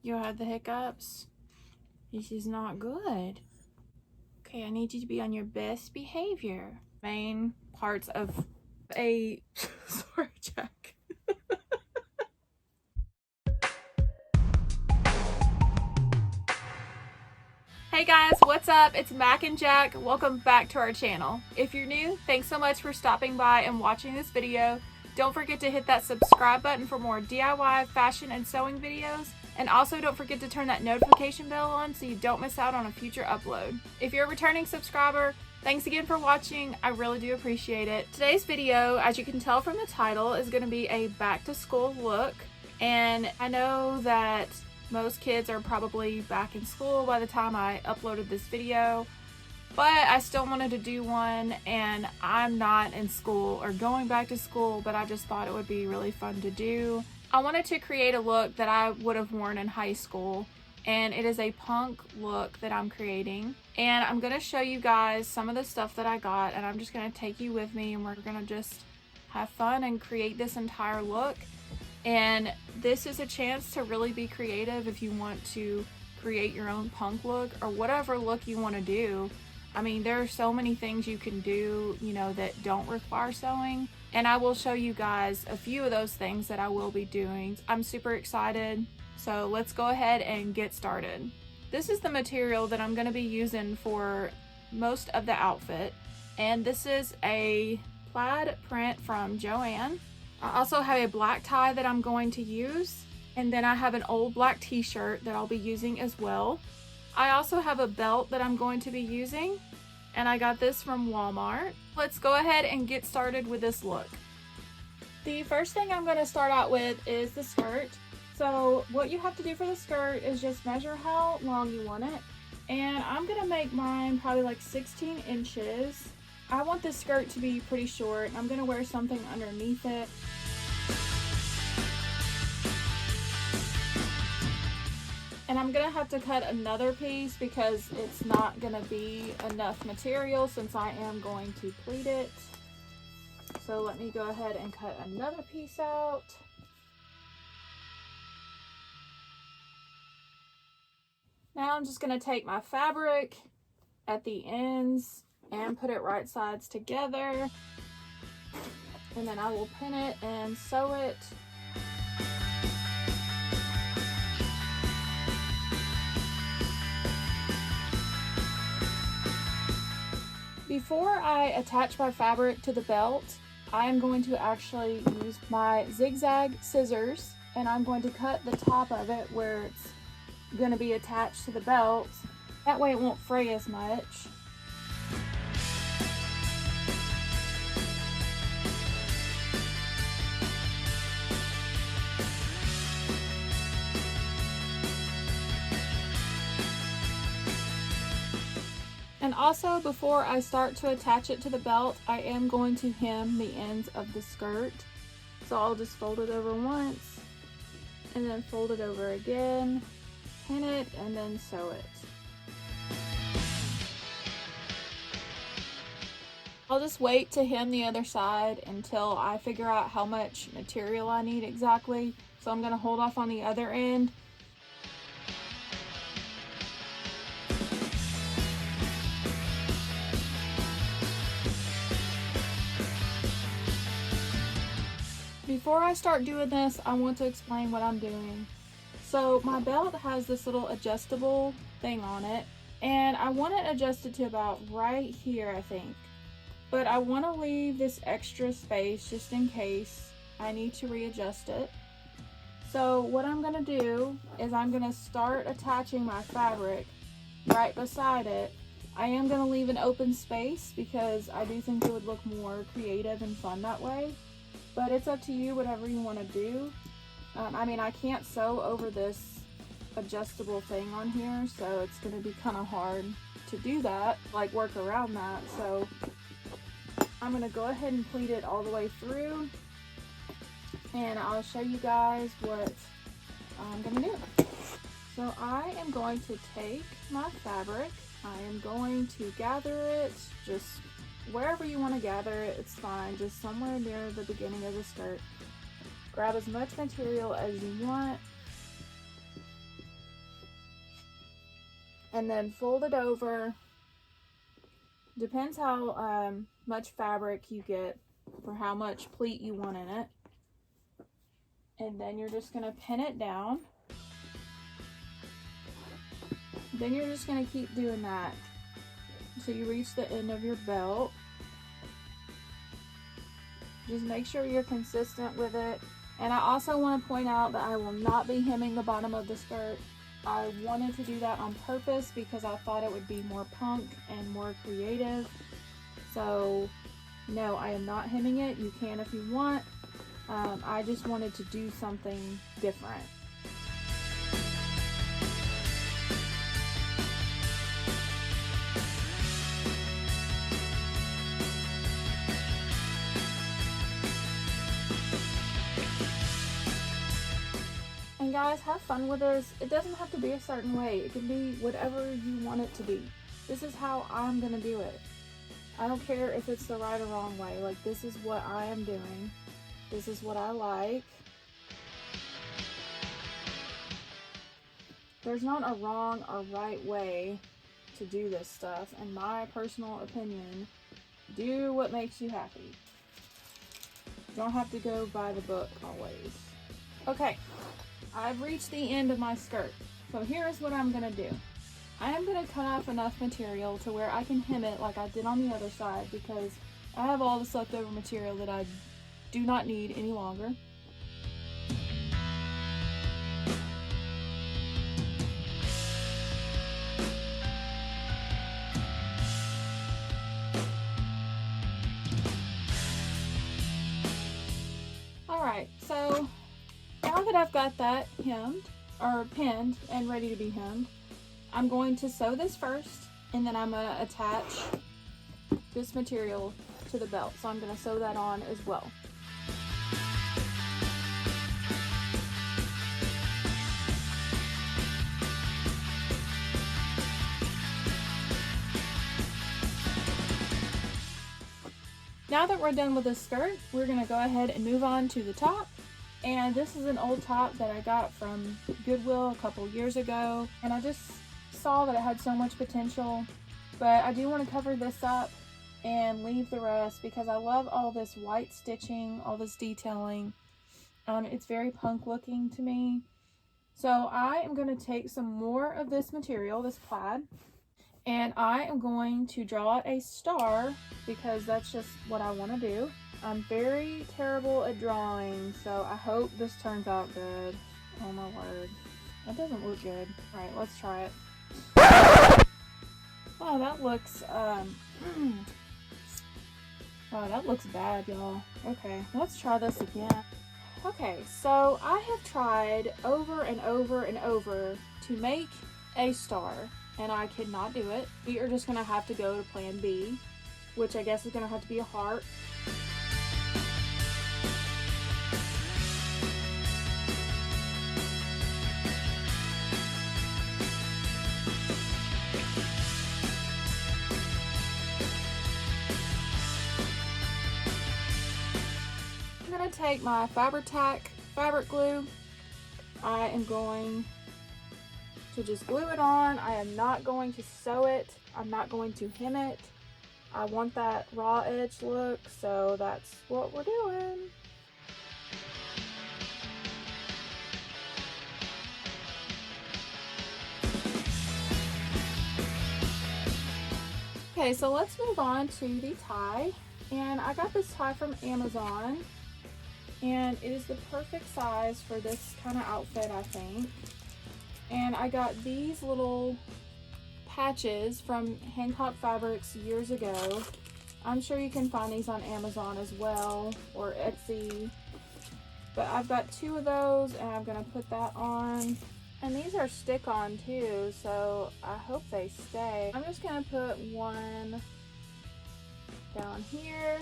You had the hiccups? This is not good. Okay, I need you to be on your best behavior. Main parts of a... Sorry, Jack. Hey guys, what's up? It's Mac and Jack. Welcome back to our channel. If you're new, thanks so much for stopping by and watching this video. Don't forget to hit that subscribe button for more DIY, fashion, and sewing videos. And also don't forget to turn that notification bell on so you don't miss out on a future upload. If you're a returning subscriber, thanks again for watching. I really do appreciate it. Today's video, as you can tell from the title, is going to be a back to school look. And I know that most kids are probably back in school by the time I uploaded this video, but I still wanted to do one, and I'm not in school or going back to school, but I just thought it would be really fun to do. I wanted to create a look that I would have worn in high school, and it is a punk look that I'm creating. And I'm going to show you guys some of the stuff that I got, and I'm just going to take you with me, and we're going to just have fun and create this entire look. And this is a chance to really be creative if you want to create your own punk look or whatever look you want to do. I mean, there are so many things you can do, you know, that don't require sewing. And I will show you guys a few of those things that I will be doing. I'm super excited. So let's go ahead and get started. This is the material that I'm going to be using for most of the outfit. And this is a plaid print from Joann. I also have a black tie that I'm going to use, and then I have an old black t-shirt that I'll be using as well. I also have a belt that I'm going to be using, and I got this from Walmart. Let's go ahead and get started with this look. The first thing I'm going to start out with is the skirt. So what you have to do for the skirt is just measure how long you want it, and I'm going to make mine probably like 16 inches. I want this skirt to be pretty short. I'm going to wear something underneath it. And I'm going to have to cut another piece because it's not going to be enough material since I am going to pleat it. So let me go ahead and cut another piece out. Now I'm just going to take my fabric at the ends and put it right sides together, and then I will pin it and sew it. Before I attach my fabric to the belt, I am going to actually use my zigzag scissors, and I'm going to cut the top of it where it's going to be attached to the belt. That way it won't fray as much. And also, before I start to attach it to the belt, I am going to hem the ends of the skirt. So I'll just fold it over once, and then fold it over again, pin it, and then sew it. I'll just wait to hem the other side until I figure out how much material I need exactly. So I'm going to hold off on the other end. Before I start doing this, I want to explain what I'm doing. So my belt has this little adjustable thing on it, and I want it adjusted to about right here, I think. But I want to leave this extra space just in case I need to readjust it. So what I'm going to do is I'm going to start attaching my fabric right beside it. I am going to leave an open space because I do think it would look more creative and fun that way. But it's up to you, whatever you want to do. I mean, I can't sew over this adjustable thing on here, so it's going to be kind of hard to do that, like work around that. So I'm going to go ahead and pleat it all the way through, and I'll show you guys what I'm going to do. So I am going to take my fabric, I am going to gather it just wherever you want to gather it, it's fine, just somewhere near the beginning of the skirt. Grab as much material as you want, and then fold it over. Depends how much fabric you get for how much pleat you want in it. And then you're just going to pin it down. Then you're just going to keep doing that until you reach the end of your belt. Just make sure you're consistent with it. And I also want to point out that I will not be hemming the bottom of the skirt. I wanted to do that on purpose because I thought it would be more punk and more creative. So no, I am not hemming it. You can if you want. I just wanted to do something different. And guys, have fun with this. It doesn't have to be a certain way. It can be whatever you want it to be. This is how I'm gonna do it. I don't care if it's the right or wrong way. Like, this is what I am doing. This is what I like. There's not a wrong or right way to do this stuff. In my personal opinion, do what makes you happy. Don't have to go by the book always. Okay, I've reached the end of my skirt. So here's what I'm gonna do. I am gonna cut off enough material to where I can hem it like I did on the other side, because I have all this leftover material that I do not need any longer. Alright, so now that I've got that hemmed, or pinned and ready to be hemmed, I'm going to sew this first, and then I'm going to attach this material to the belt. So I'm going to sew that on as well. Now that we're done with the skirt, we're going to go ahead and move on to the top. And this is an old top that I got from Goodwill a couple years ago, and I just saw that it had so much potential, but I do want to cover this up and leave the rest because I love all this white stitching, all this detailing. It's very punk looking to me. So I am going to take some more of this material, this plaid, and I am going to draw a star because that's just what I want to do. I'm very terrible at drawing, so I hope this turns out good. Oh my word. That doesn't look good. Alright, let's try it. Oh, that looks, oh, that looks bad, y'all. Okay, let's try this again. Okay, so I have tried over and over and over to make a star, and I could not do it. We are just gonna have to go to plan B, which I guess is gonna have to be a heart. Take my Fabri-Tac fabric glue. I am going to just glue it on. I am not going to sew it. I'm not going to hem it. I want that raw edge look, so that's what we're doing. Okay, so let's move on to the tie. And I got this tie from Amazon. And it is the perfect size for this kind of outfit, I think. And I got these little patches from Hancock Fabrics years ago. I'm sure you can find these on Amazon as well, or Etsy. But I've got 2 of those, and I'm going to put that on. And these are stick-on too, so I hope they stay. I'm just going to put one down here.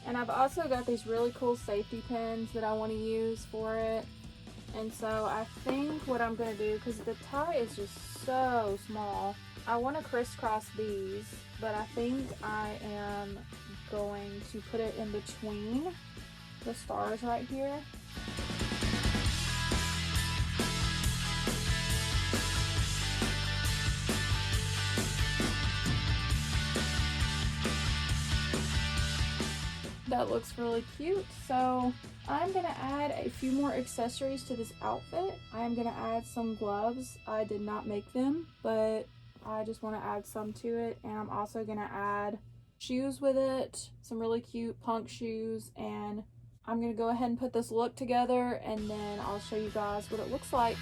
And I've also got these really cool safety pins that I want to use for it. And so I think what I'm going to do, because the tie is just so small, I want to crisscross these, but I think I am going to put it in between the stars right here. that looks really cute. So I'm gonna add a few more accessories to this outfit. I am gonna add some gloves. I did not make them, but I just want to add some to it. And I'm also gonna add shoes with it, some really cute punk shoes, and I'm gonna go ahead and put this look together, and then I'll show you guys what it looks like.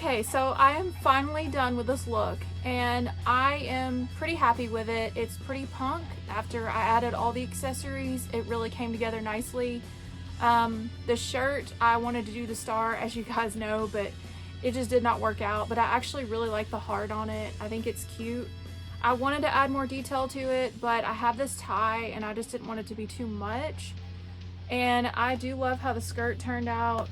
Okay, so I am finally done with this look, and I am pretty happy with it. It's pretty punk. After I added all the accessories, it really came together nicely. The shirt, I wanted to do the star, as you guys know, but it just did not work out. But I actually really like the heart on it. I think it's cute. I wanted to add more detail to it, but I have this tie, and I just didn't want it to be too much. And I do love how the skirt turned out.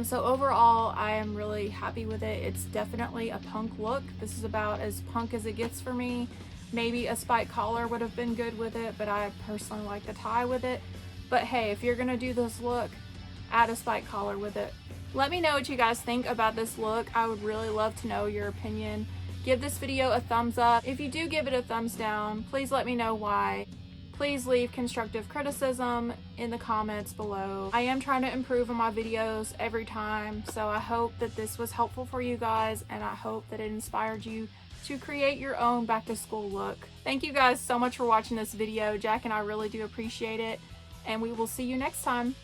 So overall, I am really happy with it. It's definitely a punk look. This is about as punk as it gets for me. Maybe a spike collar would have been good with it, but I personally like the tie with it. But hey, if you're gonna do this look, add a spike collar with it. Let me know what you guys think about this look. I would really love to know your opinion. Give this video a thumbs up. If you do give it a thumbs down, please let me know why. Please leave constructive criticism in the comments below. I am trying to improve on my videos every time, so I hope that this was helpful for you guys, and I hope that it inspired you to create your own back to school look. Thank you guys so much for watching this video. Jack and I really do appreciate it, and we will see you next time.